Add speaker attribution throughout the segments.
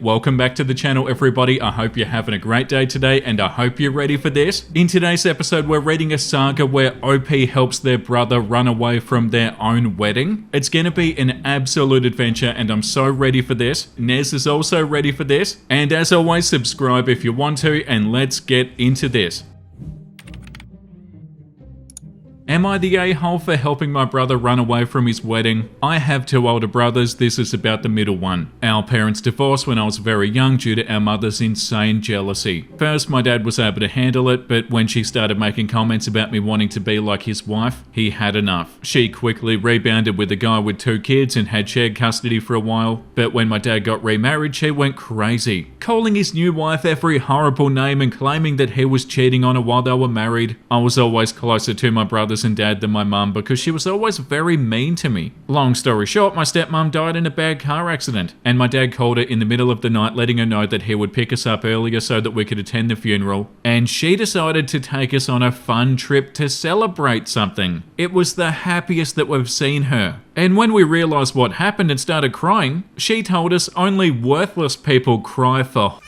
Speaker 1: Welcome back to the channel, everybody. I hope you're having a great day today, and I hope you're ready for this. In today's episode, we're reading a saga where OP helps their brother run away from their own wedding. It's gonna be an absolute adventure, and I'm so ready for this. Nez is also ready for this. And as always, subscribe if you want to, and let's get into this. Am I the a-hole for helping my brother run away from his wedding? I have two older brothers, this is about the middle one. Our parents divorced when I was very young due to our mother's insane jealousy. First, my dad was able to handle it, but when she started making comments about me wanting to be like his wife, he had enough. She quickly rebounded with a guy with 2 kids and had shared custody for a while, but when my dad got remarried, she went crazy, calling his new wife every horrible name and claiming that he was cheating on her while they were married. I was always closer to my brothers and dad than my mum because she was always very mean to me. Long story short, my stepmom died in a bad car accident, and my dad called her in the middle of the night letting her know that he would pick us up earlier so that we could attend the funeral, and she decided to take us on a fun trip to celebrate something. It was the happiest that we've seen her. And when we realised what happened and started crying, she told us only worthless people cry for.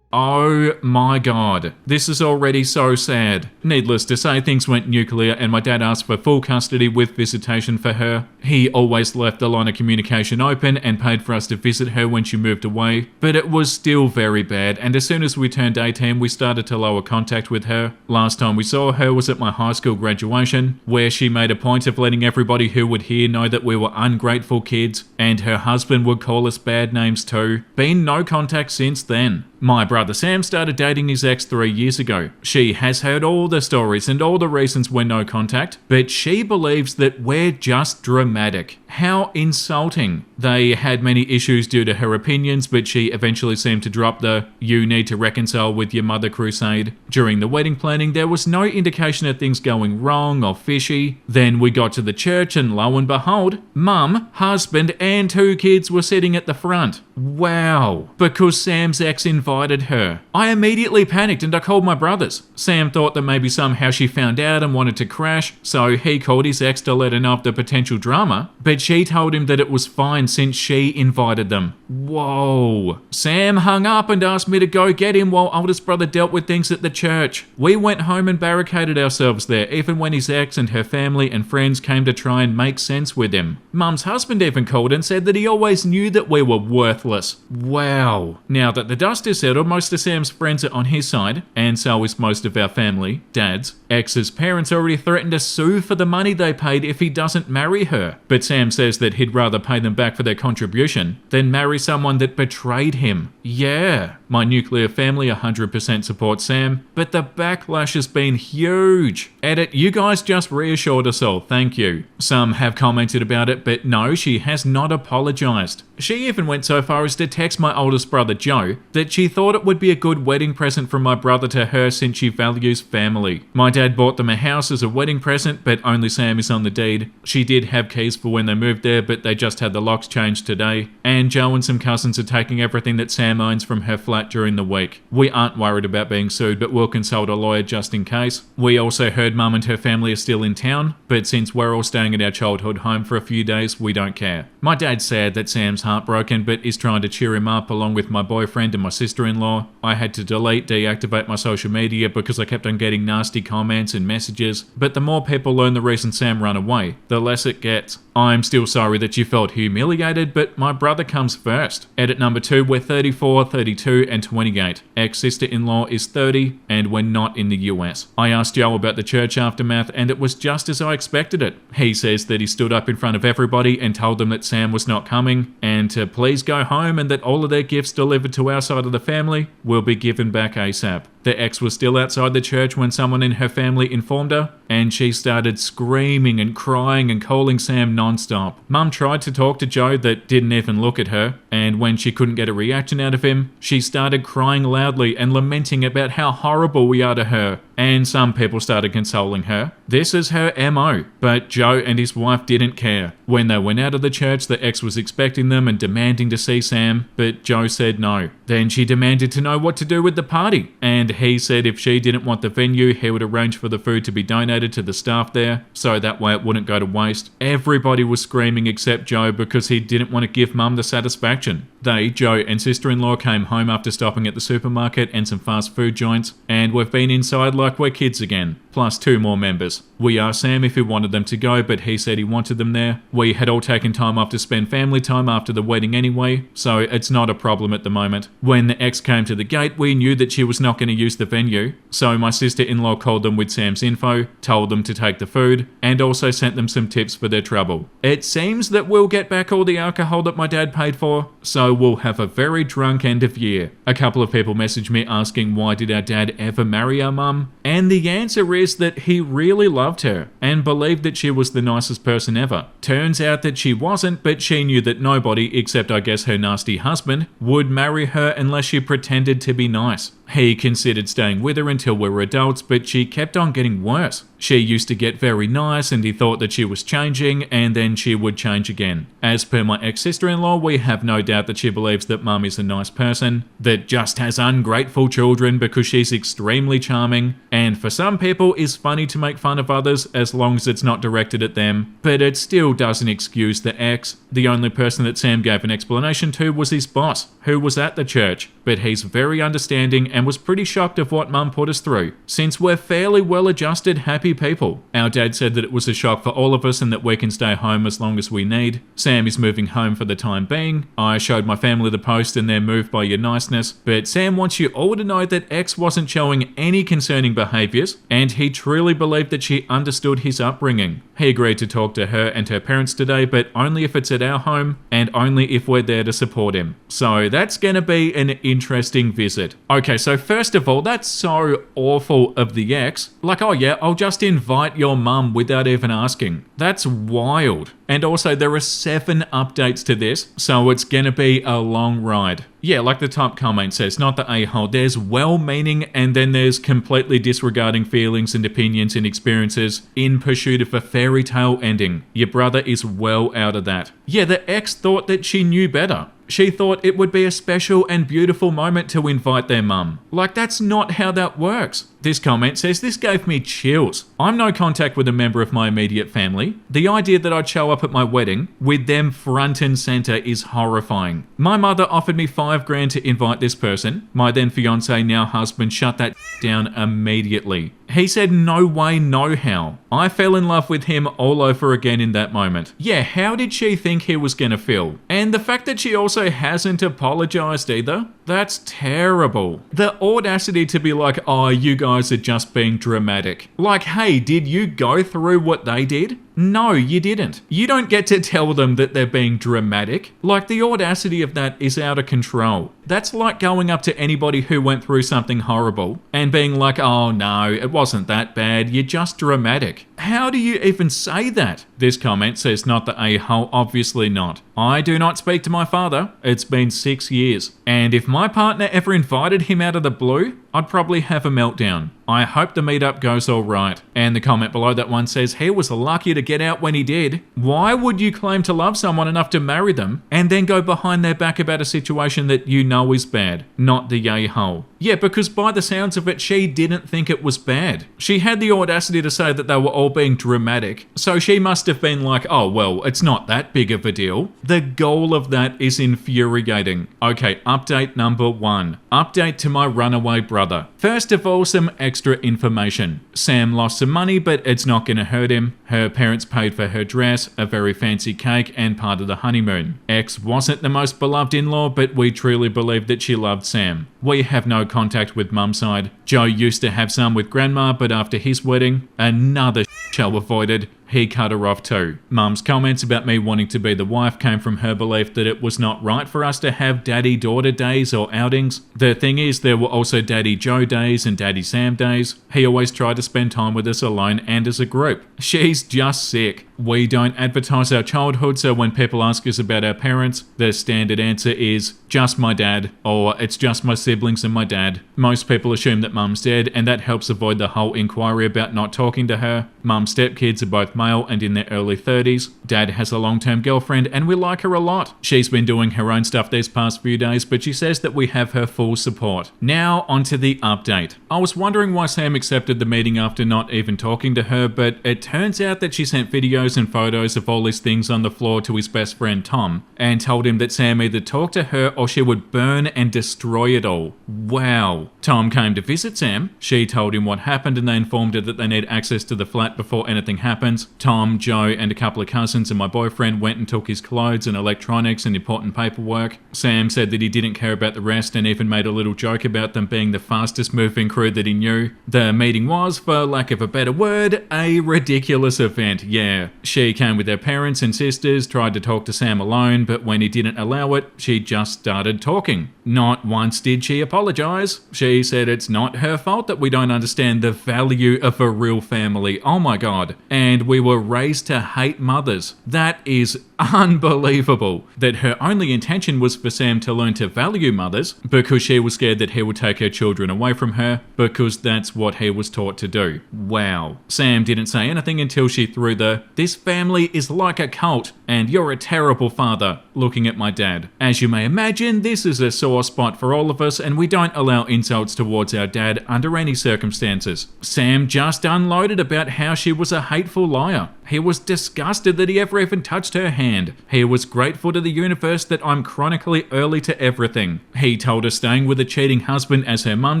Speaker 1: Oh my god, this is already so sad. Needless to say, things went nuclear and my dad asked for full custody with visitation for her. He always left the line of communication open and paid for us to visit her when she moved away, but it was still very bad, and as soon as we turned 18 we started to lower contact with her. Last time we saw her was at my high school graduation, where she made a point of letting everybody who would hear know that we were ungrateful kids, and her husband would call us bad names too. Been no contact since then. My brother Sam started dating his ex 3 years ago. She has heard all the stories and all the reasons we're no contact, but she believes that we're just dramatic. How insulting. They had many issues due to her opinions, but she eventually seemed to drop the "you need to reconcile with your mother" crusade. During the wedding planning, there was no indication of things going wrong or fishy. Then we got to the church and lo and behold, mum, husband and 2 kids were sitting at the front. Wow. Because Sam's ex invited her. I immediately panicked and I called my brothers. Sam thought that maybe somehow she found out and wanted to crash, so he called his ex to let her know of the potential drama, but she told him that it was fine since she invited them. Whoa. Sam hung up and asked me to go get him while oldest brother dealt with things at the church. We went home and barricaded ourselves there, even when his ex and her family and friends came to try and make sense with him. Mum's husband even called and said that he always knew that we were worthless. Wow. Now that the dust is settled, most of Sam's friends are on his side, and so is most of our family. Dad's ex's parents already threatened to sue for the money they paid if he doesn't marry her, but Sam says that he'd rather pay them back for their contribution than marry someone that betrayed him. Yeah, my nuclear family 100% supports Sam, but the backlash has been huge. Edit, you guys just reassured us all, thank you. Some have commented about it, but no, she has not apologized. She even went so far as to text my oldest brother Joe that she thought it would be a good wedding present from my brother to her since she values family. My dad bought them a house as a wedding present, but only Sam is on the deed. She did have keys for when they moved there, but they just had the locks changed today. And Joe and some cousins are taking everything that Sam owns from her flat during the week. We aren't worried about being sued, but we'll consult a lawyer just in case. We also heard Mum and her family are still in town, but since we're all staying at our childhood home for a few days, we don't care. My dad's sad that Sam's heartbroken, but is trying to cheer him up along with my boyfriend and my sister-in-law. I had to deactivate my social media because I kept on getting nasty comments and messages, but the more people learn the reason Sam ran away, the less it gets. I'm still sorry that you felt humiliated, but my brother comes first. Edit number 2, we're 34, 32 and 28. Ex-sister-in-law is 30 and we're not in the US. I asked Joe about the church aftermath and it was just as I expected it. He says that he stood up in front of everybody and told them that Sam was not coming and to please go home and that all of their gifts delivered to our side of the family will be given back ASAP. The ex was still outside the church when someone in her family informed her, and she started screaming and crying and calling Sam non-stop. Mum tried to talk to Joe that didn't even look at her, and when she couldn't get a reaction out of him, she started crying loudly and lamenting about how horrible we are to her, and some people started consoling her. This is her MO, but Joe and his wife didn't care. When they went out of the church, the ex was expecting them and demanding to see Sam, but Joe said no. Then she demanded to know what to do with the party, and he said if she didn't want the venue, he would arrange for the food to be donated to the staff there, so that way it wouldn't go to waste. Everybody was screaming except Joe because he didn't want to give Mum the satisfaction. They, Joe and sister-in-law, came home after stopping at the supermarket and some fast food joints, and we've been inside like we're kids again, plus 2 more members. We asked Sam if he wanted them to go, but he said he wanted them there. We had all taken time off to spend family time after the wedding anyway, so it's not a problem at the moment. When the ex came to the gate, we knew that she was not going to use the venue, so my sister-in-law called them with Sam's info, told them to take the food, and also sent them some tips for their trouble. It seems that we'll get back all the alcohol that my dad paid for, so we'll have a very drunk end of year. A couple of people messaged me asking why did our dad ever marry our mum, and the answer is that he really loved her and believed that she was the nicest person ever. Turns out that she wasn't, but she knew that nobody, except I guess her nasty husband, would marry her unless she pretended to be nice. He considered staying with her until we were adults, but she kept on getting worse. She used to get very nice and he thought that she was changing, and then she would change again. As per my ex-sister-in-law, we have no doubt that she believes that mum is a nice person, that just has ungrateful children because she's extremely charming, and for some people is funny to make fun of others as long as it's not directed at them, but it still doesn't excuse the ex. The only person that Sam gave an explanation to was his boss, who was at the church, but he's very understanding and was pretty shocked of what mum put us through, since we're fairly well-adjusted, happy people. Our dad said that it was a shock for all of us and that we can stay home as long as we need. Sam is moving home for the time being. I showed my family the post and they're moved by your niceness, but Sam wants you all to know that X wasn't showing any concerning behaviours, and he truly believed that she understood his upbringing. He agreed to talk to her and her parents today, but only if it's at our home and only if we're there to support him. So that's gonna be an interesting visit. Okay, so first of all, that's so awful of the ex. Like, oh yeah, I'll just invite your mum without even asking. That's wild. And also, there are 7 updates to this, so it's gonna be a long ride. Yeah, like the top comment says, not the a-hole. There's well-meaning and then there's completely disregarding feelings and opinions and experiences in pursuit of a fairy tale ending. Your brother is well out of that. Yeah, the ex thought that she knew better. She thought it would be a special and beautiful moment to invite their mum. Like, that's not how that works. This comment says, this gave me chills. I'm no contact with a member of my immediate family. The idea that I'd show up at my wedding with them front and center is horrifying. My mother offered me $5,000 to invite this person. My then fiance, now husband, shut that down immediately. He said no way, no how. I fell in love with him all over again in that moment. Yeah, how did she think he was gonna feel? And the fact that she also hasn't apologized either? That's terrible. The audacity to be like, oh, you guys are just being dramatic. Like, hey, did you go through what they did? No, you didn't. You don't get to tell them that they're being dramatic. Like, the audacity of that is out of control. That's like going up to anybody who went through something horrible and being like, oh no, it wasn't that bad, you're just dramatic. How do you even say that? This comment says, not the a-hole, obviously not. I do not speak to my father. It's been 6 years. And if my partner ever invited him out of the blue, I'd probably have a meltdown. I hope the meetup goes all right. And the comment below that one says, he was lucky to get out when he did. Why would you claim to love someone enough to marry them and then go behind their back about a situation that you know is bad? Not the a-hole. Yeah, because by the sounds of it, she didn't think it was bad. She had the audacity to say that they were all being dramatic, so she must have been like, oh well, it's not that big of a deal. The goal of that is infuriating. Okay, update number 1. Update to my runaway brother. First of all, some extra information. Sam lost some money, but it's not gonna hurt him. Her parents paid for her dress, a very fancy cake, and part of the honeymoon. Ex wasn't the most beloved in-law, but we truly believe that she loved Sam. We have no contact with mum's side. Joe used to have some with grandma, but after his wedding, another show avoided. He cut her off too. Mum's comments about me wanting to be the wife came from her belief that it was not right for us to have daddy-daughter days or outings. The thing is, there were also Daddy Joe days and Daddy Sam days. He always tried to spend time with us alone and as a group. She's just sick. We don't advertise our childhood, so when people ask us about our parents, the standard answer is, just my dad, or it's just my siblings and my dad. Most people assume that mum's dead, and that helps avoid the whole inquiry about not talking to her. Mum's stepkids are both male and in their early 30s. Dad has a long-term girlfriend and we like her a lot. She's been doing her own stuff these past few days, but she says that we have her full support. Now onto the update. I was wondering why Sam accepted the meeting after not even talking to her, but it turns out that she sent videos and photos of all his things on the floor to his best friend Tom and told him that Sam either talked to her or she would burn and destroy it all. Wow. Tom came to visit Sam. She told him what happened and they informed her that they need access to the flat before anything happens. Tom, Joe, and a couple of cousins and my boyfriend went and took his clothes and electronics and important paperwork. Sam said that he didn't care about the rest and even made a little joke about them being the fastest moving crew that he knew. The meeting was, for lack of a better word, a ridiculous event, yeah. She came with her parents and sisters, tried to talk to Sam alone, but when he didn't allow it, she just started talking. Not once did she apologize. She said it's not her fault that we don't understand the value of a real family. Oh my god. And we were raised to hate mothers. That is unbelievable. That her only intention was for Sam to learn to value mothers because she was scared that he would take her children away from her because that's what he was taught to do. Wow. Sam didn't say anything until she threw the "this family is like a cult and you're a terrible father" looking at my dad. As you may imagine, this is a sore spot for all of us and we don't allow insults towards our dad under any circumstances. Sam just unloaded about how she was a hateful liar. He was disgusted that he ever even touched her hand. He was grateful to the universe that I'm chronically early to everything. He told her staying with a cheating husband, as her mum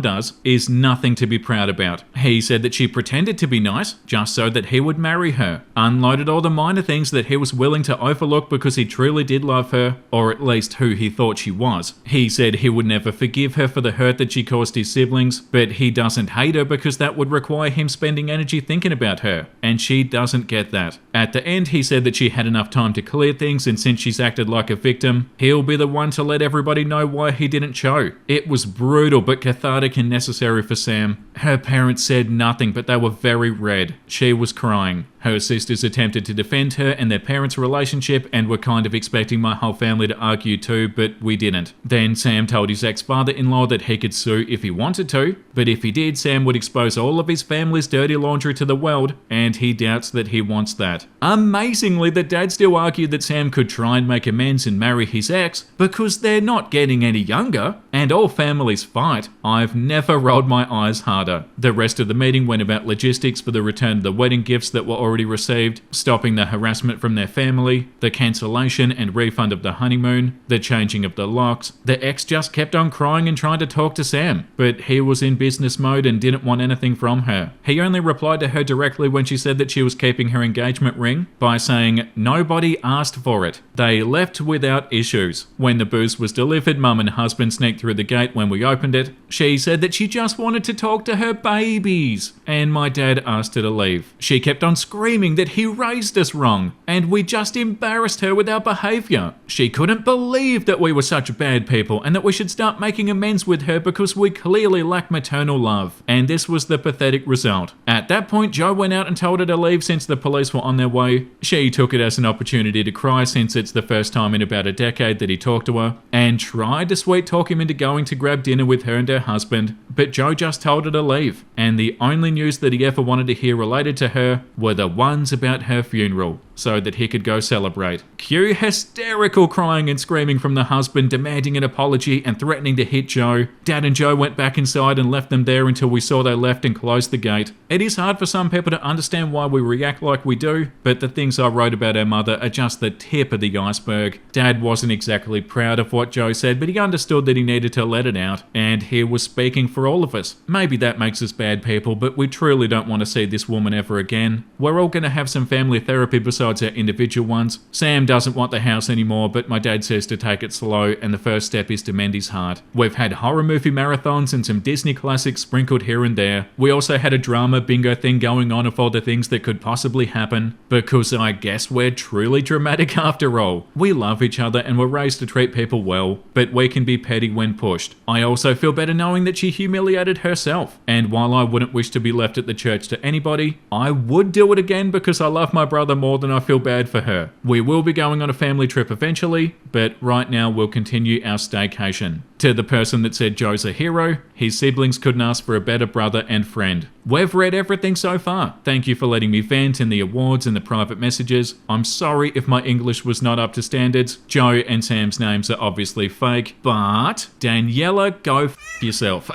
Speaker 1: does, is nothing to be proud about. He said that she pretended to be nice just so that he would marry her. Unloaded all the minor things that he was willing to overlook because he truly did love her, or at least who he thought she was. He said he would never forgive her for the hurt that she caused his siblings, but he doesn't hate her because that would require him spending energy thinking about her, and she doesn't get that. At the end, he said that she had enough time to clear things, and since she's acted like a victim, he'll be the one to let everybody know why he didn't show. It was brutal but cathartic and necessary for Sam. Her parents said nothing, but they were very red. She was crying. Her sisters attempted to defend her and their parents' relationship and were kind of expecting my whole family to argue too, but we didn't. Then Sam told his ex-father-in-law that he could sue if he wanted to, but if he did, Sam would expose all of his family's dirty laundry to the world, and he doubts that he wants that. Amazingly, the dad still argued that Sam could try and make amends and marry his ex because they're not getting any younger, and all families fight. I've never rolled my eyes harder. The rest of the meeting went about logistics for the return of the wedding gifts that were already received, stopping the harassment from their family, the cancellation and refund of the honeymoon, the changing of the locks. The ex just kept on crying and trying to talk to Sam, but he was in business mode and didn't want anything from her. He only replied to her directly when she said that she was keeping her engagement ring by saying, "Nobody asked for it." They left without issues. When the booze was delivered, Mum and husband sneaked through the gate when we opened it. She said that she just wanted to talk to her babies, and my dad asked her to leave. She kept on screaming that he raised us wrong, and we just embarrassed her with our behaviour. She couldn't believe that we were such bad people and that we should start making amends with her because we clearly lack maternal love. And this was the pathetic result. At that point, Joe went out and told her to leave since the police were on their way. She took it as an opportunity to cry since it's the first time in about a decade that he talked to her, and tried to sweet talk him into going to grab dinner with her and her husband, but Joe just told her to leave. And the only news that he ever wanted to hear related to her were the ones about her funeral, so that he could go celebrate. Cue hysterical crying and screaming from the husband, demanding an apology and threatening to hit Joe. Dad and Joe went back inside and left them there until we saw they left and closed the gate. It is hard for some people to understand why we react like we do, but the things I wrote about our mother are just the tip of the iceberg. Dad wasn't exactly proud of what Joe said, but he understood that he needed to let it out, and he was speaking for all of us. Maybe that makes us bad people, but we truly don't want to see this woman ever again. We're all going to have some family therapy besides our individual ones. Sam doesn't want the house anymore, but my dad says to take it slow, and the first step is to mend his heart. We've had horror movie marathons and some Disney classics sprinkled here and there. We also had a drama bingo thing going on of all the things that could possibly happen, because I guess we're truly dramatic after all. We love each other and we're raised to treat people well, but we can be petty when pushed. I also feel better knowing that she humiliated herself, and while I wouldn't wish to be left at the church to anybody, I would do it again because I love my brother more than I feel bad for her. We will be going on a family trip eventually, but right now we'll continue our staycation. To the person that said Joe's a hero, his siblings couldn't ask for a better brother and friend. We've read everything so far. Thank you for letting me vent in the awards and the private messages. I'm sorry if my English was not up to standards. Joe and Sam's names are obviously fake, but Daniela, go f yourself.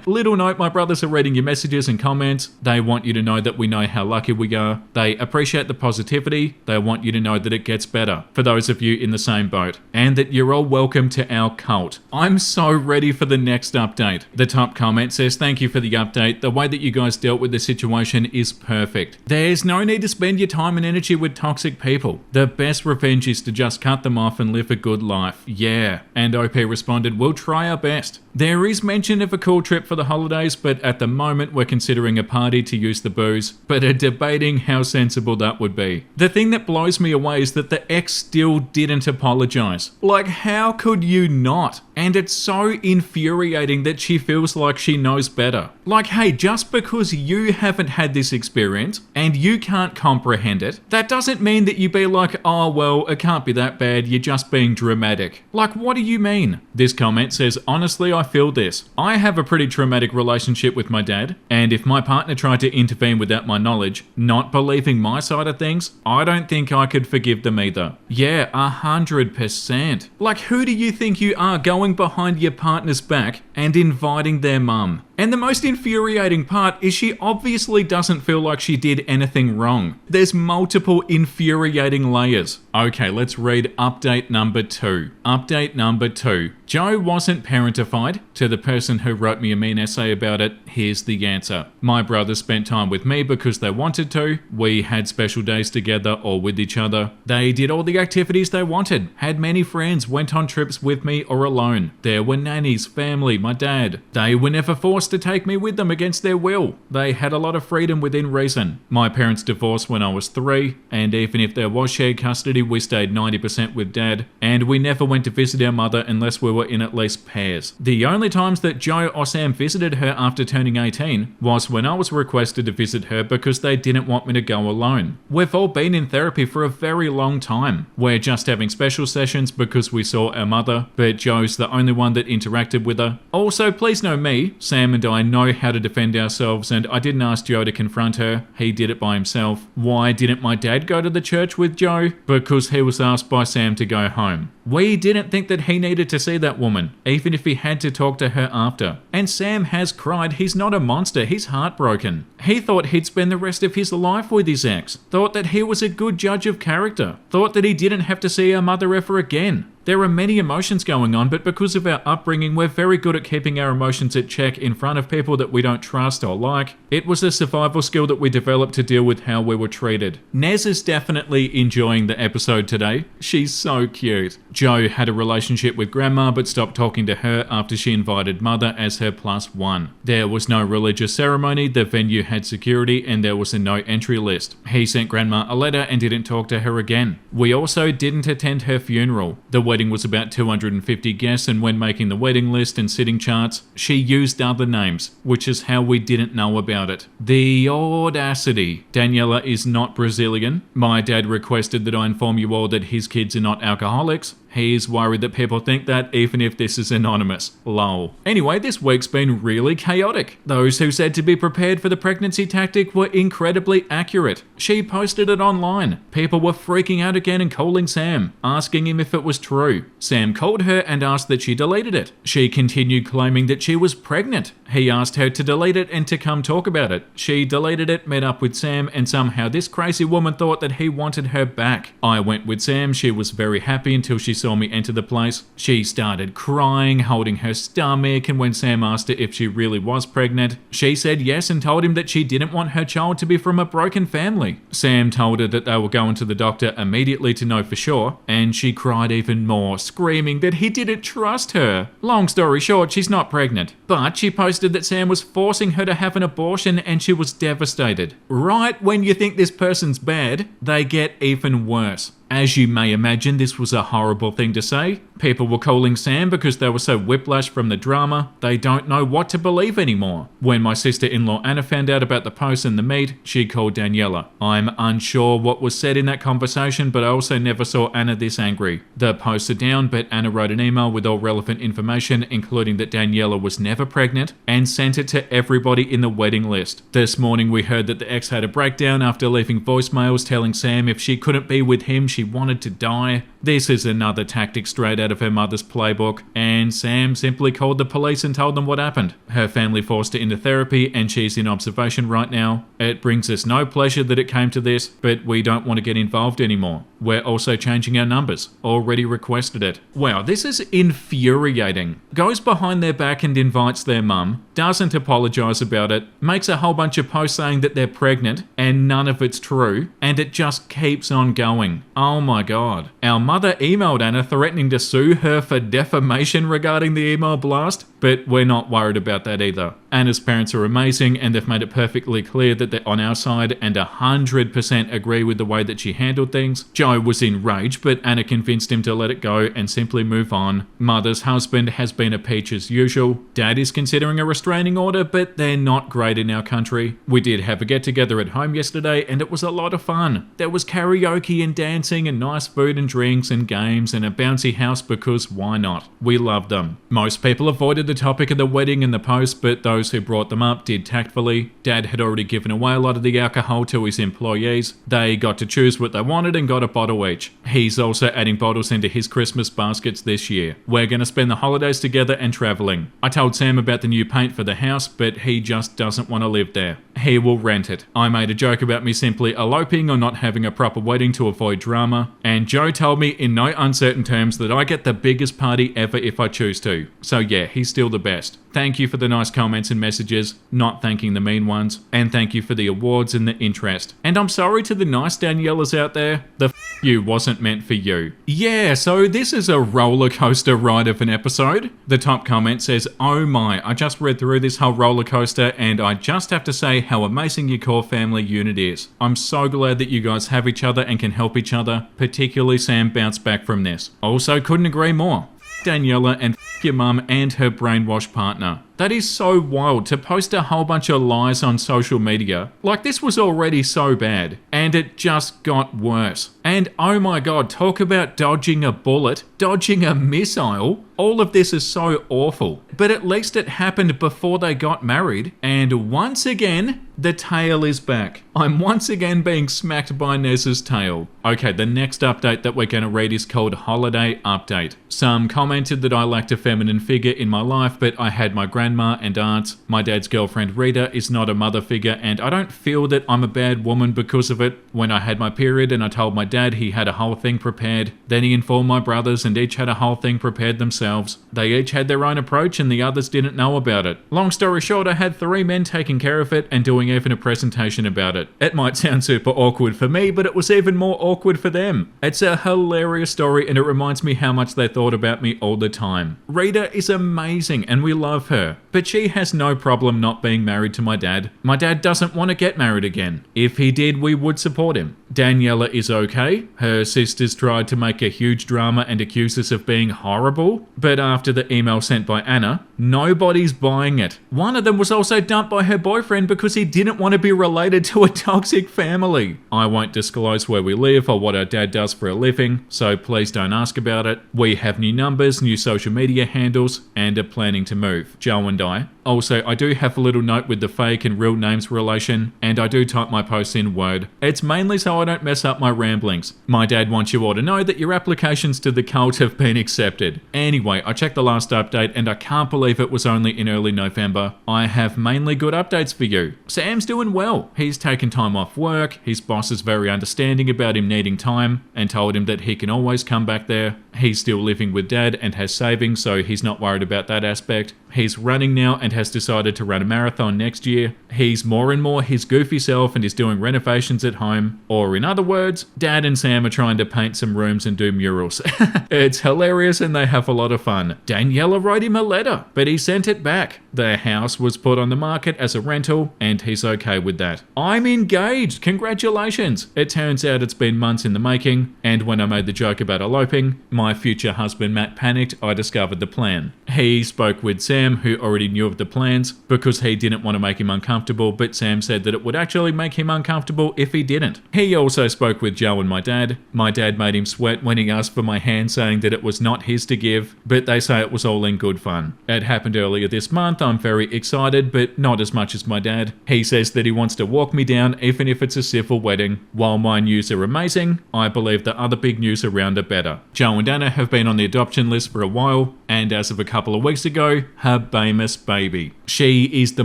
Speaker 1: Little note, my brothers are reading your messages and comments. They want you to know that we know how lucky we are. They appreciate the positivity. They want you to know that it gets better for those of you in the same boat, and that you're all welcome to our cult. I'm so ready for the next update. The top comment says, thank you for the update. The way that you guys dealt with the situation is perfect. There's no need to spend your time and energy with toxic people. The best revenge is to just cut them off and live a good life. Yeah. And OP responded, we'll try our best. There is mention of a cool trip for the holidays, but at the moment we're considering a party to use the booze, but are debating how sensible that would be. The thing that blows me away is that the ex still didn't apologize. Like, how could you not? And it's so infuriating that she feels like she knows better. Like, hey, just because you haven't had this experience and you can't comprehend it, that doesn't mean that you be like, oh, well, it can't be that bad, you're just being dramatic. Like, what do you mean? This comment says, honestly, I feel this. I have a pretty traumatic relationship with my dad, and if my partner tried to intervene without my knowledge, not believing my side of things, I don't think I could forgive them either. Yeah, 100%. Like, who do you think you are going behind your partner's back and inviting their mum? And the most infuriating part is she obviously doesn't feel like she did anything wrong. There's multiple infuriating layers. Okay, let's read update number 2. Update number 2. Joe wasn't parentified. To the person who wrote me a mean essay about it, here's the answer. My brothers spent time with me because they wanted to. We had special days together or with each other. They did all the activities they wanted, had many friends, went on trips with me or alone. There were nannies, family, my dad. They were never forced to take me with them against their will. They had a lot of freedom within reason. My parents divorced when I was 3, and even if there was shared custody, we stayed 90% with dad, and we never went to visit our mother unless we were in at least pairs. The only times that Joe or Sam visited her after turning 18 was when I was requested to visit her because they didn't want me to go alone. We've all been in therapy for a very long time. We're just having special sessions because we saw our mother, but Joe's the only one that interacted with her. Also, please know me, Sam and I know how to defend ourselves, and I didn't ask Joe to confront her. He did it by himself. Why didn't my dad go to the church with Joe? Because he was asked by Sam to go home. We didn't think that he needed to see that woman, even if he had to talk to her after. And Sam has cried. He's not a monster. He's heartbroken. He thought he'd spend the rest of his life with his ex. Thought that he was a good judge of character. Thought that he didn't have to see our mother ever again. There are many emotions going on, but because of our upbringing, we're very good at keeping our emotions at check in front of people that we don't trust or like. It was a survival skill that we developed to deal with how we were treated. Nez is definitely enjoying the episode today. She's so cute. Joe had a relationship with grandma but stopped talking to her after she invited mother as her +1. There was no religious ceremony, the venue had security, and there was a no entry list. He sent grandma a letter and didn't talk to her again. We also didn't attend her funeral. The wedding was about 250 guests, and when making the wedding list and sitting charts, she used other names, which is how we didn't know about it. The audacity. Daniela is not Brazilian. My dad requested that I inform you all that his kids are not alcoholics. He's worried that people think that even if this is anonymous. Lol. Anyway, this week's been really chaotic. Those who said to be prepared for the pregnancy tactic were incredibly accurate. She posted it online. People were freaking out again and calling Sam, asking him if it was true. Sam called her and asked that she deleted it. She continued claiming that she was pregnant. He asked her to delete it and to come talk about it. She deleted it, met up with Sam, and somehow this crazy woman thought that he wanted her back. I went with Sam. She was very happy until she saw me enter the place. She started crying, holding her stomach, and when Sam asked her if she really was pregnant, she said yes and told him that she didn't want her child to be from a broken family. Sam told her that they were going to the doctor immediately to know for sure, and she cried even more, screaming that he didn't trust her. Long story short, she's not pregnant, but she posted that Sam was forcing her to have an abortion and she was devastated. Right when you think this person's bad, they get even worse. As you may imagine, this was a horrible thing to say. People were calling Sam because they were so whiplashed from the drama, they don't know what to believe anymore. When my sister-in-law Anna found out about the post and the meet, she called Daniela. I'm unsure what was said in that conversation, but I also never saw Anna this angry. The posts are down, but Anna wrote an email with all relevant information, including that Daniela was never pregnant, and sent it to everybody in the wedding list. This morning we heard that the ex had a breakdown after leaving voicemails telling Sam if she couldn't be with him, she wanted to die. This is another tactic straight out of her mother's playbook, and Sam simply called the police and told them what happened. Her family forced her into therapy and she's in observation right now. It brings us no pleasure that it came to this, but we don't want to get involved anymore. We're also changing our numbers. Already requested it. Wow, this is infuriating. Goes behind their back and invites their mum, doesn't apologise about it, makes a whole bunch of posts saying that they're pregnant, and none of it's true, and it just keeps on going. Oh my god. Our mother emailed Anna threatening to sue her for defamation regarding the email blast, but we're not worried about that either. Anna's parents are amazing and they've made it perfectly clear that they're on our side and 100% agree with the way that she handled things. Joe was enraged, but Anna convinced him to let it go and simply move on. Mother's husband has been a peach as usual. Dad is considering a restraining order, but they're not great in our country. We did have a get-together at home yesterday and it was a lot of fun. There was karaoke and dancing and nice food and drinks and games and a bouncy house because why not? We loved them. Most people avoided the topic of the wedding and the post, but those who brought them up did tactfully. Dad had already given away a lot of the alcohol to his employees. They got to choose what they wanted and got a bottle each. He's also adding bottles into his Christmas baskets this year. We're going to spend the holidays together and travelling. I told Sam about the new paint for the house, but he just doesn't want to live there. He will rent it. I made a joke about me simply eloping or not having a proper wedding to avoid drama, and Joe told me in no uncertain terms that I get the biggest party ever if I choose to. So yeah, he's still the best. Thank you for the nice comments and messages, not thanking the mean ones, and thank you for the awards and the interest. And I'm sorry to the nice Danielas out there, the f you wasn't meant for you. Yeah, so this is a roller coaster ride of an episode. The top comment says, oh my, I just read through this whole roller coaster and I just have to say how amazing your core family unit is. I'm so glad that you guys have each other and can help each other, particularly Sam bounced back from this. Also couldn't agree more. Daniela and your mum and her brainwashed partner. That is so wild to post a whole bunch of lies on social media. Like this was already so bad and it just got worse. And oh my god, talk about dodging a bullet, dodging a missile. All of this is so awful. But at least it happened before they got married. And once again, the tail is back. I'm once again being smacked by Nez's tail. Okay, the next update that we're going to read is called Holiday Update. Some commented that I lacked a feminine figure in my life, but I had my grandma and aunts. My dad's girlfriend Rita is not a mother figure, and I don't feel that I'm a bad woman because of it. When I had my period and I told my dad, he had a whole thing prepared. Then he informed my brothers and each had a whole thing prepared themselves. They each had their own approach and the others didn't know about it. Long story short, I had 3 men taking care of it and doing even a presentation about it. It might sound super awkward for me, but it was even more awkward for them. It's a hilarious story and it reminds me how much they thought about me all the time. Rita is amazing and we love her, but she has no problem not being married to my dad. My dad doesn't want to get married again. If he did, we would support him. Daniela is okay. Her sisters tried to make a huge drama and accuse us of being horrible, but after the email sent by Anna, nobody's buying it. One of them was also dumped by her boyfriend because he didn't want to be related to a toxic family. I won't disclose where we live or what our dad does for a living, so please don't ask about it. We have new numbers, new social media handles, and are planning to move, Joe and I. Also, I do have a little note with the fake and real names relation, and I do type my posts in Word. It's mainly so I don't mess up my ramblings. My dad wants you all to know that your applications to the cult have been accepted. Anyway, I checked the last update and I can't believe it was only in early November. I have mainly good updates for you. Sam's doing well. He's taken time off work, his boss is very understanding about him needing time and told him that he can always come back there. He's still living with dad and has savings, so he's not worried about that aspect. He's running now and has decided to run a marathon next year. He's more and more his goofy self and is doing renovations at home. Or in other words, Dad and Sam are trying to paint some rooms and do murals. It's hilarious and they have a lot of fun. Daniela wrote him a letter, but he sent it back. Their house was put on the market as a rental and he's okay with that. I'm engaged! Congratulations! It turns out it's been months in the making, and when I made the joke about eloping, my future husband Matt panicked. I discovered the plan. He spoke with Sam, who already knew of the plans, because he didn't want to make him uncomfortable, but Sam said that it would actually make him uncomfortable if he didn't. He also spoke with Joe and my dad. My dad made him sweat when he asked for my hand, saying that it was not his to give, but they say it was all in good fun. It happened earlier this month. I'm very excited, but not as much as my dad. He says that he wants to walk me down even if it's a civil wedding. While my news are amazing, I believe the other big news around are better. Joe and Anna have been on the adoption list for a while, and as of a couple of weeks ago, her Bamus baby. She is the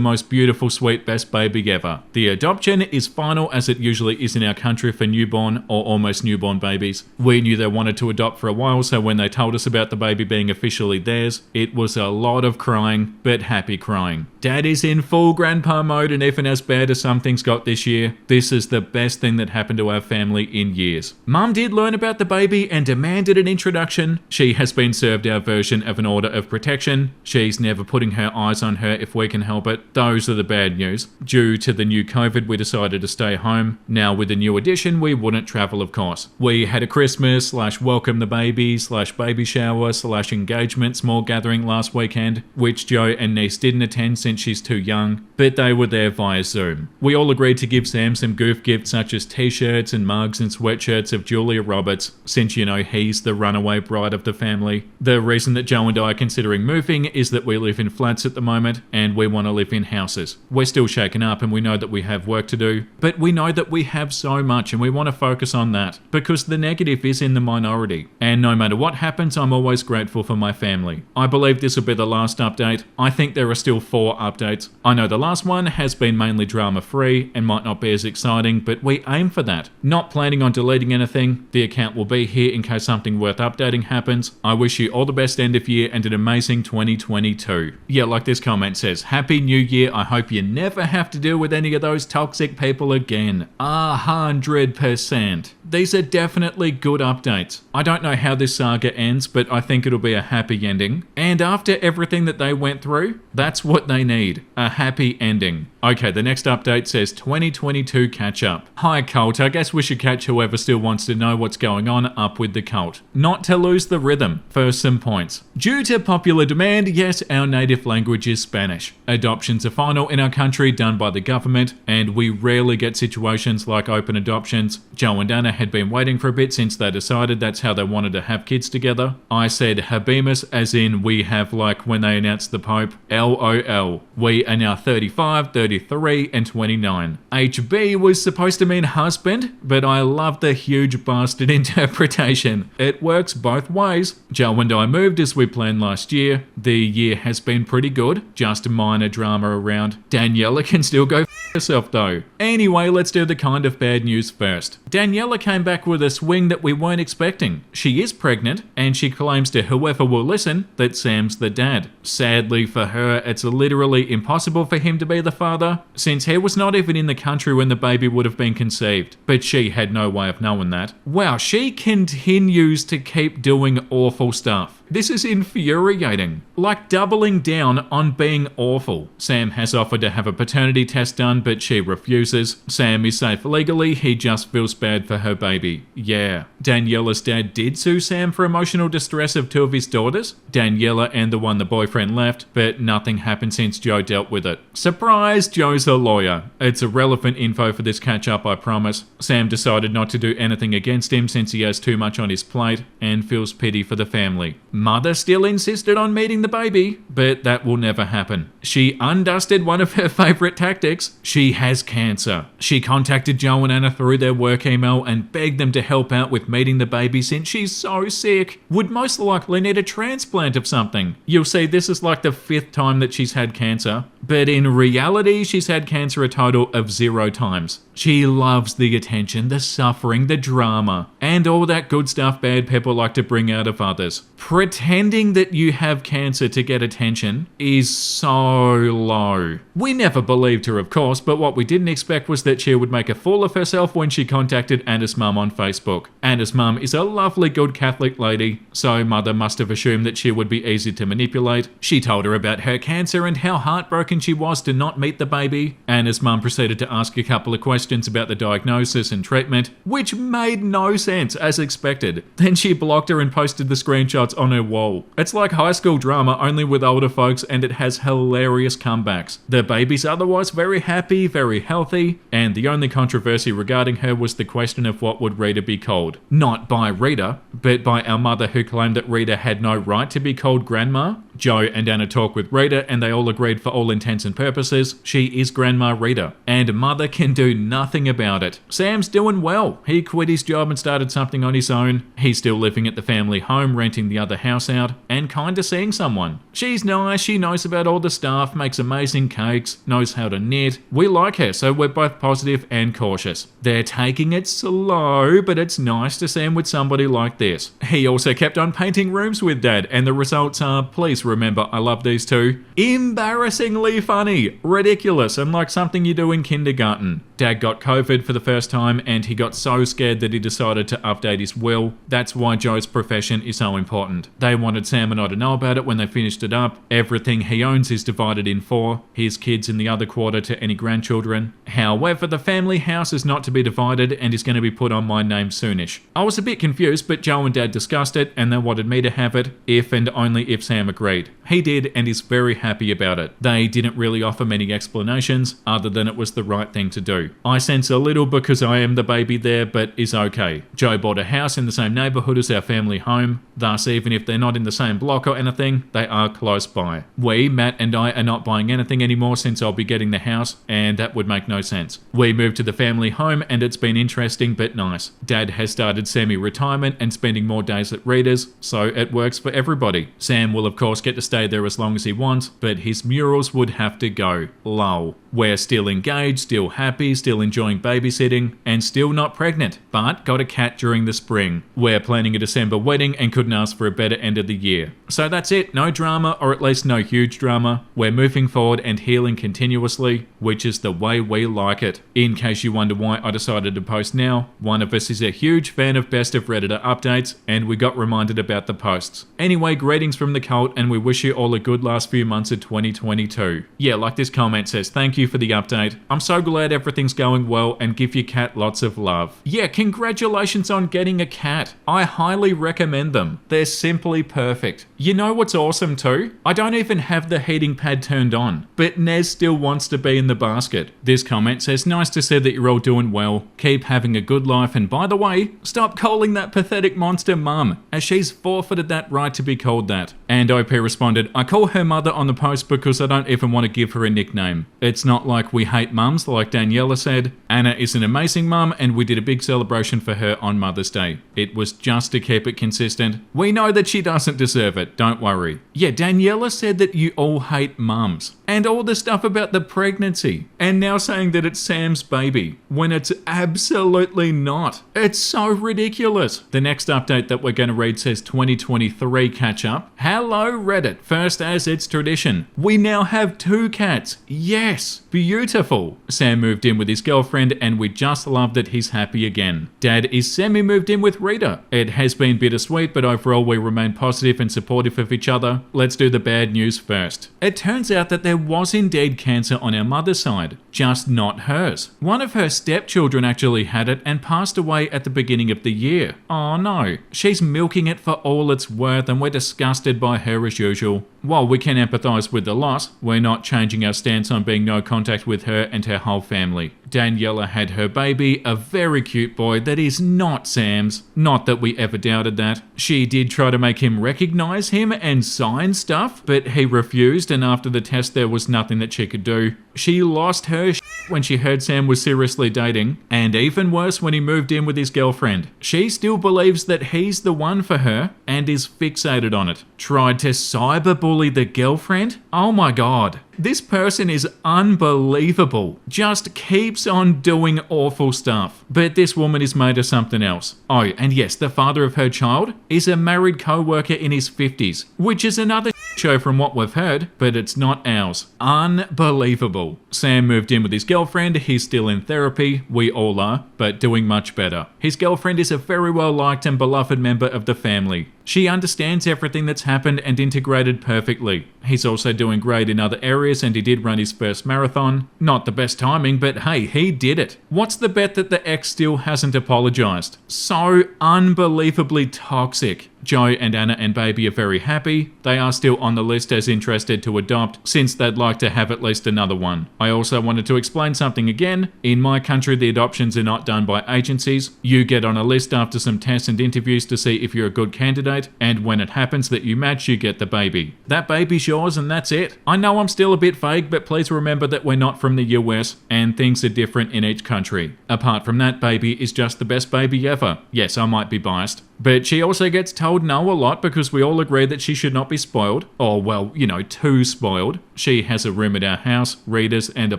Speaker 1: most beautiful, sweet, best baby ever. The adoption is final, as it usually is in our country for newborn or almost newborn babies. We knew they wanted to adopt for a while, so when they told us about the baby being officially theirs, it was a lot of crying, but happy crying. Dad is in full grandpa mode, and even as bad as some things got this year, this is the best thing that happened to our family in years. Mum did learn about the baby and demanded an introduction. She has been served our version of an order of protection. She's never putting her eyes on her if we can help it. Those are the bad news. Due to the new COVID, we decided to stay home. Now with the new addition, we wouldn't travel, of course. We had a Christmas / welcome the baby / baby shower / engagement small gathering last weekend, which Joe and niece didn't attend since she's too young, but they were there via Zoom. We all agreed to give Sam some goof gifts such as t-shirts and mugs and sweatshirts of Julia Roberts, since you know he's the runaway bride of the family. The reason that Joe and I are considering moving is that we live in flats at the moment and we want to live in houses. We're still shaken up and we know that we have work to do, but we know that we have so much and we want to focus on that because the negative is in the minority. And no matter what happens, I'm always grateful for my family. I believe this will be the last update. I think there are still 4 updates. I know the last one has been mainly drama free and might not be as exciting, but we aim for that. Not planning on deleting anything. The account will be here in case something worth updating happens. I wish you all the best end of year and an amazing 2022. Yeah, like this comment says, Happy New Year. I hope you never have to deal with any of those toxic people again. 100%. These are definitely good updates. I don't know how this saga ends, but I think it'll be a happy ending. And after everything that they went through, that's what they need. A happy ending. Okay, the next update says 2022 catch up. Hi cult, I guess we should catch whoever still wants to know what's going on up with the cult. Not to lose the rhythm. First, some points. Due to popular demand, yes, our native language is Spanish. Adoptions are final in our country, done by the government, and we rarely get situations like open adoptions. Joe and Anna had been waiting for a bit since they decided that's how they wanted to have kids together. I said habemus, as in we have like when they announced the Pope, LOL. We are now 35, 33, and 29. HB was supposed to mean husband, but I love the huge bastard interpretation. It works both ways. Joe and I moved as we planned last year. The year has been pretty good, just minor drama around. Daniela can still go herself though. Anyway, let's do the kind of bad news first. Daniela came back with a swing that we weren't expecting. She is pregnant, and she claims to whoever will listen that Sam's the dad. Sadly for her, it's literally impossible for him to be the father, since he was not even in the country when the baby would have been conceived. But she had no way of knowing that. Wow, she continues to keep doing awful stuff. This is infuriating. Like doubling down on being awful. Sam has offered to have a paternity test done, but she refuses. Sam is safe legally, he just feels bad for her baby. Yeah. Daniela's dad did sue Sam for emotional distress of 2 of his daughters, Daniela and the one the boyfriend left, but nothing happened since Joe dealt with it. Surprise, Joe's a lawyer. It's irrelevant info for this catch up, I promise. Sam decided not to do anything against him since he has too much on his plate and feels pity for the family. Mother still insisted on meeting the baby, but that will never happen. She undusted one of her favourite tactics. She has cancer. She contacted Joe and Anna through their work email and begged them to help out with meeting the baby since she's so sick. Would most likely need a transplant of something. You'll see this is like the 5th time that she's had cancer, but in reality she's had cancer a total of 0 times. She loves the attention, the suffering, the drama, and all that good stuff bad people like to bring out of others. Pretending that you have cancer to get attention is so low. We never believed her, of course, but what we didn't expect was that she would make a fool of herself when she contacted Anna's mum on Facebook. Anna's mum is a lovely, good Catholic lady, so Mother must have assumed that she would be easy to manipulate. She told her about her cancer and how heartbroken she was to not meet the baby. Anna's mum proceeded to ask a couple of questions about the diagnosis and treatment, which made no sense as expected. Then she blocked her and posted the screenshots on her wall. It's like high school drama, only with older folks, and it has hilarious comebacks. The baby's otherwise very happy, very healthy, and the only controversy regarding her was the question of what would Rita be called. Not by Rita, but by our mother, who claimed that Rita had no right to be called Grandma. Joe and Anna talked with Rita and they all agreed for all intents and purposes, she is Grandma Rita, and Mother can do nothing about it. Sam's doing well. He quit his job and started something on his own. He's still living at the family home, renting the other house out, and kinda seeing someone. She's nice, she knows about all the stuff, makes amazing cakes, knows how to knit. We like her, so we're both positive and cautious. They're taking it slow, but it's nice to see him with somebody like this. He also kept on painting rooms with Dad, and the results are, please remember, I love these two, embarrassingly funny, ridiculous, and like something you do in kindergarten. Dad got COVID for the first time and he got so scared that he decided to update his will. That's why Joe's profession is so important. They wanted Sam and I to know about it when they finished it up. Everything he owns is divided in 4, his kids in the other quarter to any grandchildren. However, the family house is not to be divided and is going to be put on my name soonish. I was a bit confused, but Joe and Dad discussed it and they wanted me to have it if and only if Sam agreed. He did and is very happy about it. They didn't really offer many explanations other than it was the right thing to do. I sense a little because I am the baby there, but is okay. Joe bought a house in the same neighbourhood as our family home, thus even if they're not in the same block or anything, they are close by. We, Matt and I, are not buying anything anymore since I'll be getting the house, and that would make no sense. We moved to the family home and it's been interesting but nice. Dad has started semi-retirement and spending more days at Rita's, so it works for everybody. Sam will of course get to stay there as long as he wants, but his murals would have to go. Lol. We're still engaged, still happy, still enjoying babysitting, and still not pregnant, but got a cat during the spring. We're planning a December wedding and couldn't ask for a better end of the year. So that's it, no drama, or at least no huge drama. We're moving forward and healing continuously, which is the way we like it. In case you wonder why I decided to post now, one of us is a huge fan of Best of Redditor updates, and we got reminded about the posts. Anyway, greetings from the cult, and we wish you all a good last few months of 2022. Yeah, like this comment says, thank you for the update. I'm so glad everything's going well and give your cat lots of love. Yeah, congratulations on getting a cat. I highly recommend them. They're simply perfect. You know what's awesome too? I don't even have the heating pad turned on, but Nez still wants to be in the basket. This comment says, nice to see that you're all doing well. Keep having a good life, and by the way, stop calling that pathetic monster mum, as she's forfeited that right to be called that. And OP responded, I call her mother on the post because I don't even want to give her a nickname. It's not like we hate mums like Daniela said. Anna is an amazing mum and we did a big celebration for her on Mother's Day. It was just to keep it consistent. We know that she doesn't deserve it, don't worry. Yeah, Daniela said that you all hate mums. And all the stuff about the pregnancy. And now saying that it's Sam's baby, when it's absolutely not. It's so ridiculous. The next update that we're going to read says 2023 catch up. Hello Reddit. First, as it's tradition, we now have 2 cats. Yes, beautiful. Sam moved in with his girlfriend and we just love that he's happy again. Dad is semi-moved in with Rita. It has been bittersweet, but overall we remain positive and supportive of each other. Let's do the bad news first. It turns out that there was indeed cancer on our mother's side, just not hers. One of her stepchildren actually had it and passed away at the beginning of the year. Oh no. She's milking it for all it's worth and we're disgusted tormented by her as usual. While we can empathise with the loss, we're not changing our stance on being no contact with her and her whole family. Daniela had her baby, a very cute boy that is not Sam's. Not that we ever doubted that. She did try to make him recognise him and sign stuff, but he refused, and after the test there was nothing that she could do. She lost her when she heard Sam was seriously dating, and even worse when he moved in with his girlfriend. She still believes that he's the one for her and is fixated on it. Tried to cyberbully the girlfriend? Oh my god. This person is unbelievable. Just keeps on doing awful stuff. But this woman is made of something else. Oh, and yes, the father of her child is a married co-worker in his 50s, which is another show from what we've heard, but it's not ours. Unbelievable. Sam moved in with his girlfriend. He's still in therapy. We all are, but doing much better. His girlfriend is a very well liked and beloved member of the family. She understands everything that's happened and integrated perfectly. He's also doing great in other areas, and he did run his first marathon. Not the best timing, but hey, he did it. What's the bet that the ex still hasn't apologized? So unbelievably toxic. Joe and Anna and baby are very happy. They are still on the list as interested to adopt, since they'd like to have at least another one. I also wanted to explain something again. In my country, the adoptions are not done by agencies. You get on a list after some tests and interviews to see if you're a good candidate, and when it happens that you match, you get the baby. That baby's yours and that's it. I know I'm still a bit vague, but please remember that we're not from the US, and things are different in each country. Apart from that, baby is just the best baby ever. Yes, I might be biased. But she also gets told no a lot because we all agree that she should not be spoiled. Or, well, you know, too spoiled. She has a room at our house, readers, and a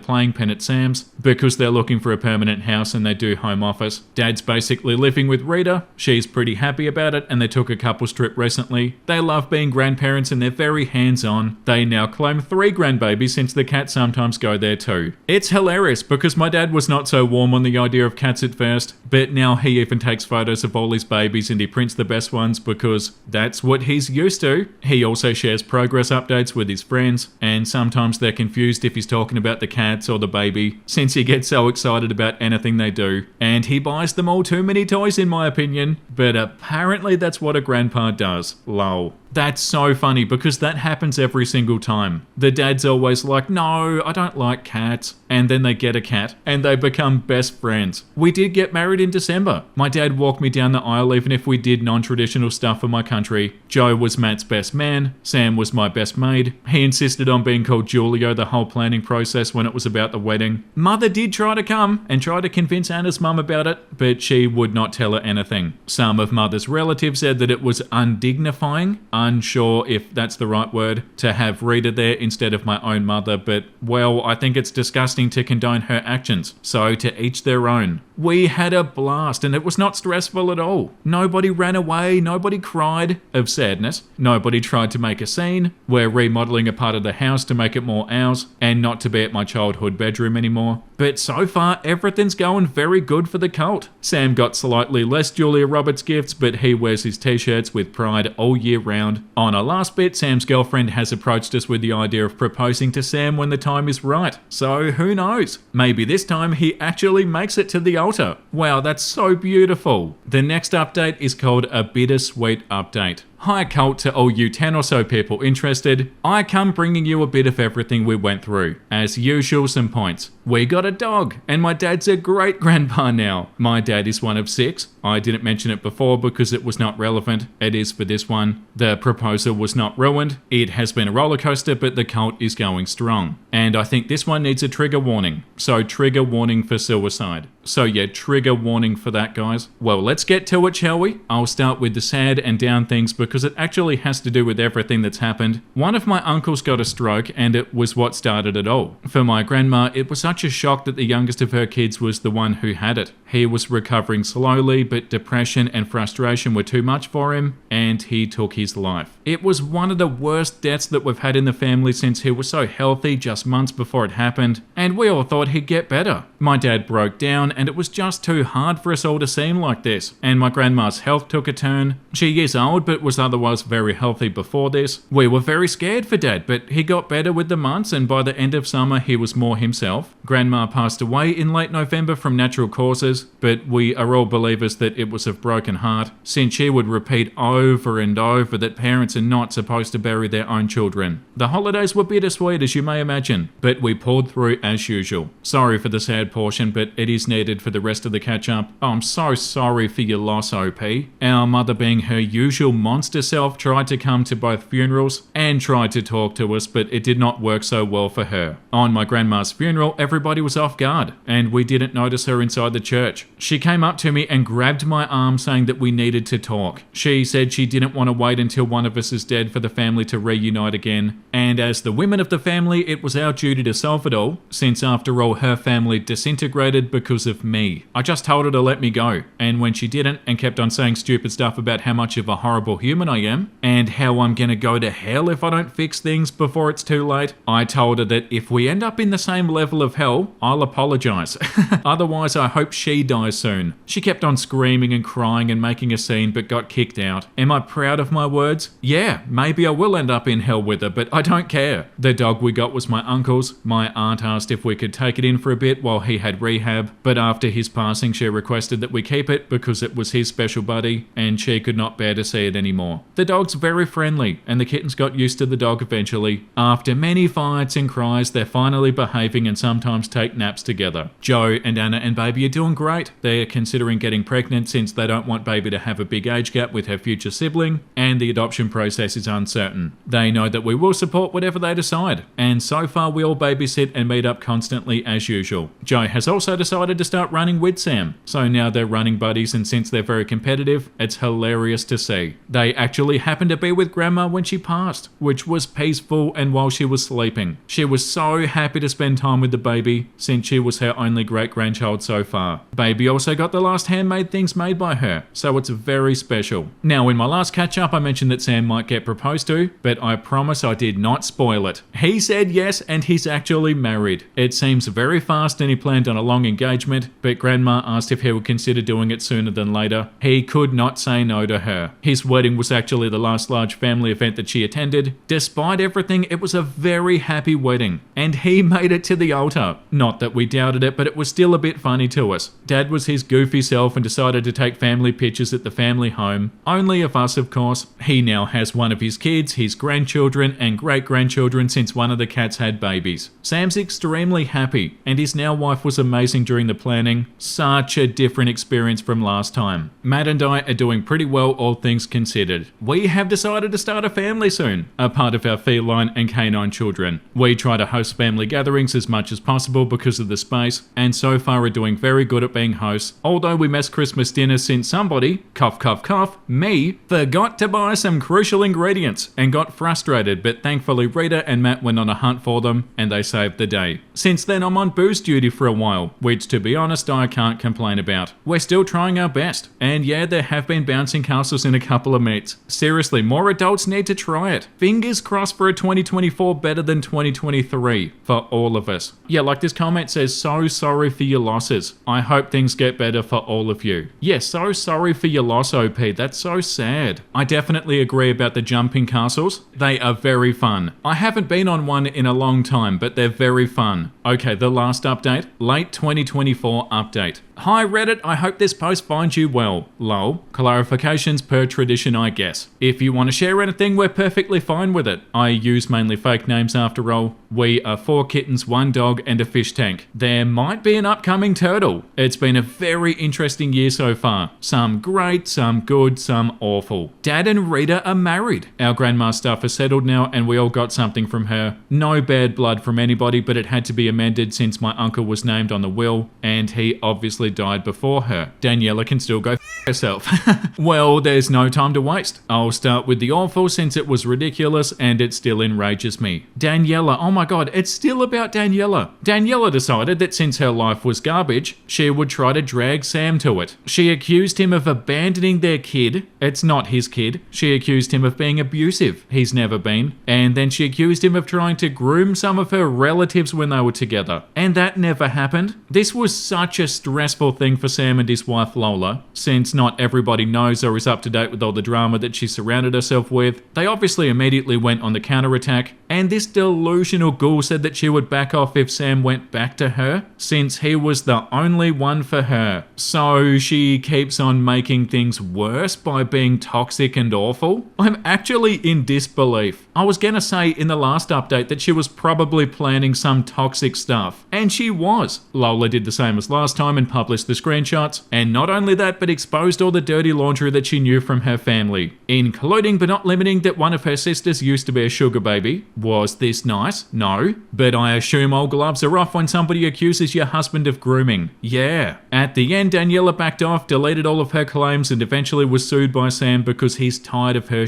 Speaker 1: playing pen at Sam's because they're looking for a permanent house and they do home office. Dad's basically living with Rita. She's pretty happy about it, and they took a couple's trip recently. They love being grandparents and they're very hands-on. They now claim 3 grandbabies since the cats sometimes go there too. It's hilarious because my dad was not so warm on the idea of cats at first, but now he even takes photos of all his babies and he prints the best ones because that's what he's used to. He also shares progress updates with his friends, and sometimes they're confused if he's talking about the cats or the baby, since he gets so excited about anything they do. And he buys them all too many toys in my opinion, but apparently that's what a grandpa does. Lol. That's so funny because that happens every single time. The dad's always like, no, I don't like cats. And then they get a cat and they become best friends. We did get married in December. My dad walked me down the aisle even if we did non-traditional stuff for my country. Joe was Matt's best man. Sam was my best maid. He insisted on being called Julio the whole planning process when it was about the wedding. Mother did try to come and try to convince Anna's mum about it, but she would not tell her anything. Some of Mother's relatives said that it was undignifying, unsure if that's the right word, to have Rita there instead of my own mother, but well, I think it's disgusting to condone her actions, so to each their own. We had a blast and it was not stressful at all. Nobody ran away, nobody cried of sadness, nobody tried to make a scene. We're remodeling a part of the house to make it more ours and not to be at my childhood bedroom anymore. But so far, everything's going very good for the cult. Sam got slightly less Julia Roberts gifts, but he wears his t-shirts with pride all year round. On our last bit, Sam's girlfriend has approached us with the idea of proposing to Sam when the time is right. So who knows? Maybe this time he actually makes it to the altar. Wow, that's so beautiful. The next update is called a bittersweet update. Hi cult to all you 10 or so people interested. I come bringing you a bit of everything we went through. As usual, some points. We got a dog, and my dad's a great grandpa now. My dad is one of 6. I didn't mention it before because it was not relevant. It is for this one. The proposal was not ruined. It has been a roller coaster, but the cult is going strong. And I think this one needs a trigger warning. So trigger warning for suicide. So yeah, trigger warning for that, guys. Well, let's get to it, shall we? I'll start with the sad and down things because it actually has to do with everything that's happened. One of my uncles got a stroke and it was what started it all. For my grandma, it was such a shock that the youngest of her kids was the one who had it. He was recovering slowly, but depression and frustration were too much for him, and he took his life. It was one of the worst deaths that we've had in the family since he was so healthy just months before it happened, and and we all thought he'd get better. My dad broke down, and it was just too hard for us all to see him like this, and my grandma's health took a turn. She is old, but was otherwise very healthy before this. We were very scared for Dad, but he got better with the months, and by the end of summer he was more himself. Grandma passed away in late November from natural causes, but we are all believers that it was of broken heart, since she would repeat over and over that parents are not supposed to bury their own children. The holidays were bittersweet, as you may imagine, but we pulled through as usual. Sorry for the sad portion, but it is needed for the rest of the catch-up. Oh, I'm so sorry for your loss, OP. Our mother, being her usual monster self, tried to come to both funerals and tried to talk to us, but it did not work so well for her. On my grandma's funeral, everybody was off guard, and we didn't notice her inside the church. She came up to me and grabbed my arm, saying that we needed to talk. She said she didn't want to wait until one of us is dead for the family to reunite again, and as the women of the family, it was our duty to solve it all, since after all her family disintegrated because of me. I just told her to let me go, and when she didn't and kept on saying stupid stuff about how much of a horrible human I am, and how I'm gonna go to hell if I don't fix things before it's too late, I told her that if we end up in the same level of hell, I'll apologise. Otherwise, I hope she dies soon. She kept on screaming and crying and making a scene, but got kicked out. Am I proud of my words? Yeah, maybe I will end up in hell with her, but I don't care. The dog we got was my uncle's. My aunt asked if we could take it in for a bit while he had rehab, but after his passing, she requested that we keep it because it was his special buddy, and she could not bear to see it anymore. The dog's very friendly, and the kittens got used to the dog eventually. After many fights and cries, they're finally behaving and sometimes take naps together. Joe and Anna and baby are doing great. They're considering getting pregnant since they don't want baby to have a big age gap with her future sibling, and the adoption process is uncertain. They know that we will support whatever they decide, and so far we all babysit and meet up constantly as usual. Joe has also decided to start running with Sam, so now they're running buddies, and since they're very competitive, it's hilarious to see. They actually happened to be with Grandma when she passed, which was peaceful and while she was sleeping. She was so happy to spend time with the baby, since she was her only great-grandchild so far. Baby also got the last handmade things made by her, so it's very special. Now, in my last catch-up, I mentioned that Sam might get proposed to, but I promise I did not spoil it. He said yes, and he's actually married. It seems very fast, and he planned on a long engagement, but Grandma asked if he would consider doing it sooner than later. He could not say no to her. His wedding was actually the last large family event that she attended. Despite everything, it was a very happy wedding, and he made it to the altar. Not that we doubted it, but it was still a bit funny to us. Dad was his goofy self and decided to take family pictures at the family home. Only of us, of course. He now has one of his kids, his grandchildren, and great-grandchildren since one of the cats had babies. Sam's extremely happy, and his now wife was amazing during the planning. Such a different experience from last time. Matt and I are doing pretty well, all things considered. We have decided to start a family soon, a part of our feline and canine children. We try to host family gatherings as much as possible because of the space, and so far are doing very good at being hosts, although we missed Christmas dinner since somebody, cough cough cough, me, forgot to buy some crucial ingredients and got frustrated, but thankfully Rita and Matt went on a hunt for them and they saved the day. Since then I'm on booze duty for a while, which to be honest I can't complain about. We're still trying our best, and yeah, there have been bouncing castles in a couple of meets. Seriously, more adults need to try it. Fingers crossed for a 2024 better than 2023 for all of us. Yeah, like this comment says, so sorry for your losses. I hope things get better for all of you. Yeah, so sorry for your loss, OP. That's so sad. I definitely agree about the jumping castles. They are very fun. I haven't been on one in a long time, but they're very fun. Okay, the last update. Late 2024 update. Hi Reddit, I hope this post finds you well. Lol. Clarifications per tradition, I guess. If you want to share anything, we're perfectly fine with it. I use mainly fake names after all. We are 4 kittens, 1 dog, and a fish tank. There might be an upcoming turtle. It's been a very interesting year so far. Some great, some good, some awful. Dad and Rita are married. Our grandma's stuff is settled now, and we all got something from her. No bad blood from anybody, but it had to be amended since my uncle was named on the will, and he obviously died before her. Daniela can still go herself. Well, there's no time to waste. I'll start with the awful since it was ridiculous and it still enrages me. Daniela, oh my god, it's still about Daniela. Daniela decided that since her life was garbage, she would try to drag Sam to it. She accused him of abandoning their kid. It's not his kid. She accused him of being abusive. He's never been. And then she accused him of trying to groom some of her relatives when they were together. And that never happened. This was such a stressful thing for Sam and his wife Lola, since not everybody knows or is up to date with all the drama that she surrounded herself with. They obviously immediately went on the counterattack, and this delusional ghoul said that she would back off if Sam went back to her, since he was the only one for her. So she keeps on making things worse by being toxic and awful. I'm actually in disbelief. I was gonna say in the last update that she was probably planning some toxic stuff, and she was. Lola did the same as last time and published the screenshots, and not only that, but exposed all the dirty laundry that she knew from her family, including but not limiting that one of her sisters used to be a sugar baby. Was this nice? No. But I assume all gloves are off when somebody accuses your husband of grooming. Yeah. At the end, Daniela backed off, deleted all of her claims, and eventually was sued by Sam because he's tired of her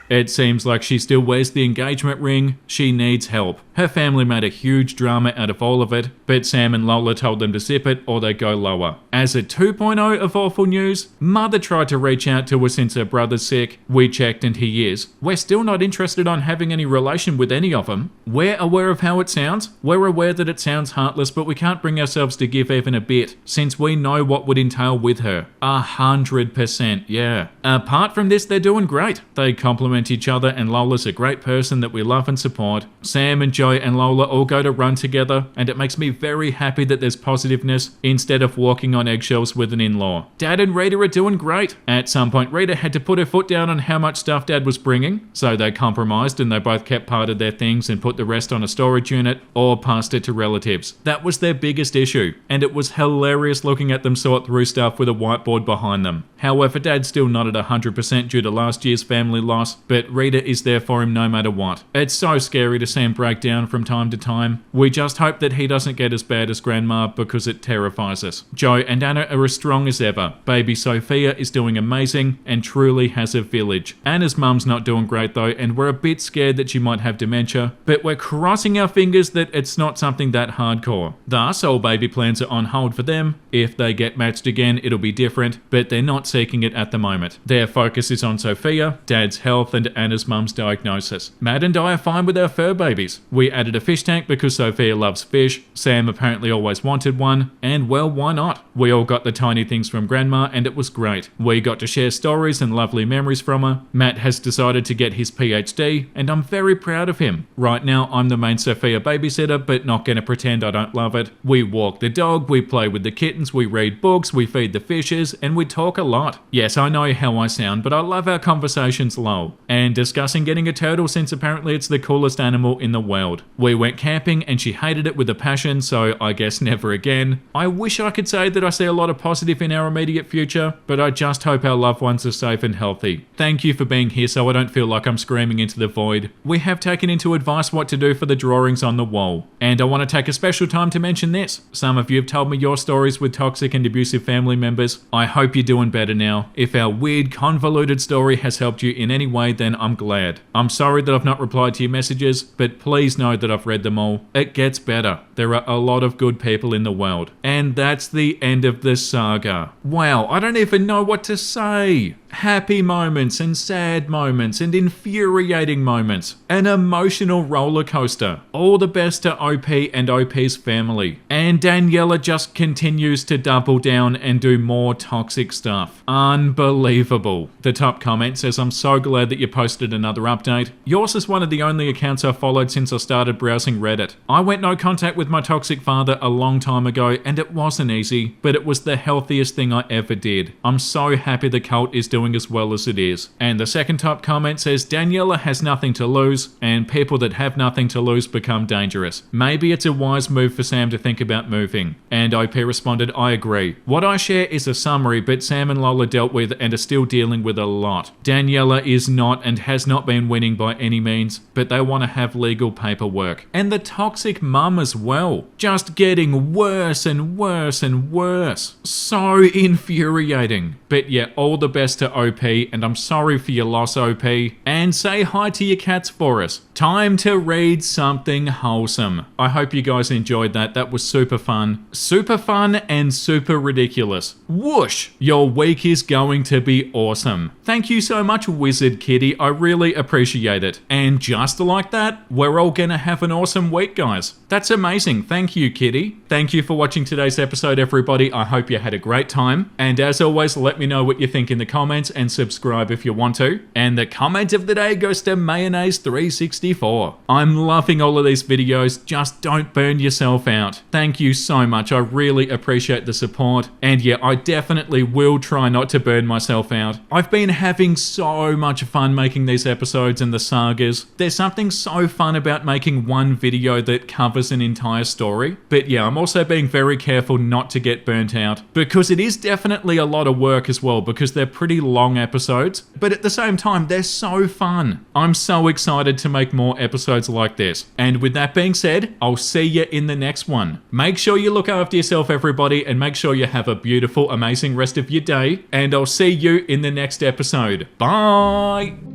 Speaker 1: It seems like she still wears the engagement ring. She needs help. Her family made a huge drama out of all of it, but Sam and Lola told them to zip it or they go lower. As a 2.0 of awful news, Mother tried to reach out to her since her brother's sick. We checked and he is. We're still not interested on having any relation with any of them. We're aware of how it sounds. We're aware that it sounds heartless, but we can't bring ourselves to give even a bit, since we know what would entail with her. 100%, yeah. Apart from this, they're doing great. They compliment each other, and Lola's a great person that we love and support. Sam and Joy and Lola all go to run together, and it makes me very happy that there's positiveness instead of walking on eggshells with an in-law. Dad and Rita are doing great. At some point, Rita had to put her foot down on how much stuff Dad was bringing, so they compromised and they both kept part of their things and put the rest on a storage unit or passed it to relatives. That was their biggest issue, and it was hilarious looking at them sort through stuff with a whiteboard behind them. However, Dad's still not at 100% due to last year's family loss, but Rita is there for him no matter what. It's so scary to see him break down from time to time. We just hope that he doesn't get as bad as Grandma because it terrifies us. Joe and Anna are as strong as ever. Baby Sophia is doing amazing and truly has a village. Anna's mum's not doing great though, and we're a bit scared that she might have dementia, but we're crossing our fingers that it's not something that hardcore. Thus, all baby plans are on hold for them. If they get matched again, it'll be different, but they're not seeking it at the moment. Their focus is on Sophia, Dad's health, and Anna's mum's diagnosis. Matt and I are fine with our fur babies. We added a fish tank because Sophia loves fish. Sam apparently always wanted one, and well, why not? We all got the tiny things from Grandma, and it was great. We got to share stories and lovely memories from her. Matt has decided to get his PhD, and I'm very proud of him. Right now, I'm the main Sophia babysitter, but not gonna pretend I don't love it. We walk the dog, we play with the kittens, we read books, we feed the fishes, and we talk a lot. Yes, I know how I sound, but I love our conversations lol. And discussing getting a turtle since apparently it's the coolest animal in the world. We went camping and she hated it with a passion, so I guess never again. I wish I could say that I see a lot of positive in our immediate future, but I just hope our loved ones are safe and healthy. Thank you for being here so I don't feel like I'm screaming into the void. We have taken into advice what to do for the drawings on the wall. And I want to take a special time to mention this. Some of you have told me your stories with toxic and abusive family members. I hope you're doing better now. If our weird, convoluted story has helped you in any way, then I'm glad. I'm sorry that I've not replied to your messages, but please know that I've read them all. It gets better. There are a lot of good people in the world. And that's the end of the saga. Wow, I don't even know what to say. Happy moments and sad moments and infuriating moments. An emotional roller coaster. All the best to OP and OP's family. And Daniela just continues to double down and do more toxic stuff. Unbelievable. The top comment says, I'm so glad that you posted another update. Yours is one of the only accounts I've followed since I started browsing Reddit. I went no contact with my toxic father a long time ago and it wasn't easy, but it was the healthiest thing I ever did. I'm so happy the cult is doing as well as it is. And the second top comment says, Daniela has nothing to lose, and people that have nothing to lose become dangerous. Maybe it's a wise move for Sam to think about moving. And OP responded, I agree. What I share is a summary, but Sam and Lola dealt with and are still dealing with a lot. Daniela is not and has not been winning by any means, but they want to have legal paperwork. And the toxic mum as well. Just getting worse and worse and worse. So infuriating. But yeah, all the best to to OP, and I'm sorry for your loss, OP. And say hi to your cats for us. Time to read something wholesome. I hope you guys enjoyed that. That was super fun. Super fun and super ridiculous. Whoosh! Your week is going to be awesome. Thank you so much, Wizard Kitty. I really appreciate it. And just like that, we're all gonna have an awesome week, guys. That's amazing. Thank you, Kitty. Thank you for watching today's episode, everybody. I hope you had a great time. And as always, let me know what you think in the comments and subscribe if you want to. And the comment of the day goes to Mayonnaise364. I'm loving all of these videos. Just don't burn yourself out. Thank you so much. I really appreciate the support. And yeah, I definitely will try not to burn myself out. I've been having so much fun making these episodes and the sagas. There's something so fun about making one video that covers an entire story. But yeah, I'm also being very careful not to get burnt out, because it is definitely a lot of work as well, because they're pretty long episodes, but at the same time, they're so fun. I'm so excited to make more episodes like this. And with that being said, I'll see you in the next one. Make sure you look after yourself, everybody, and make sure you have a beautiful, amazing rest of your day, and I'll see you in the next episode. Bye!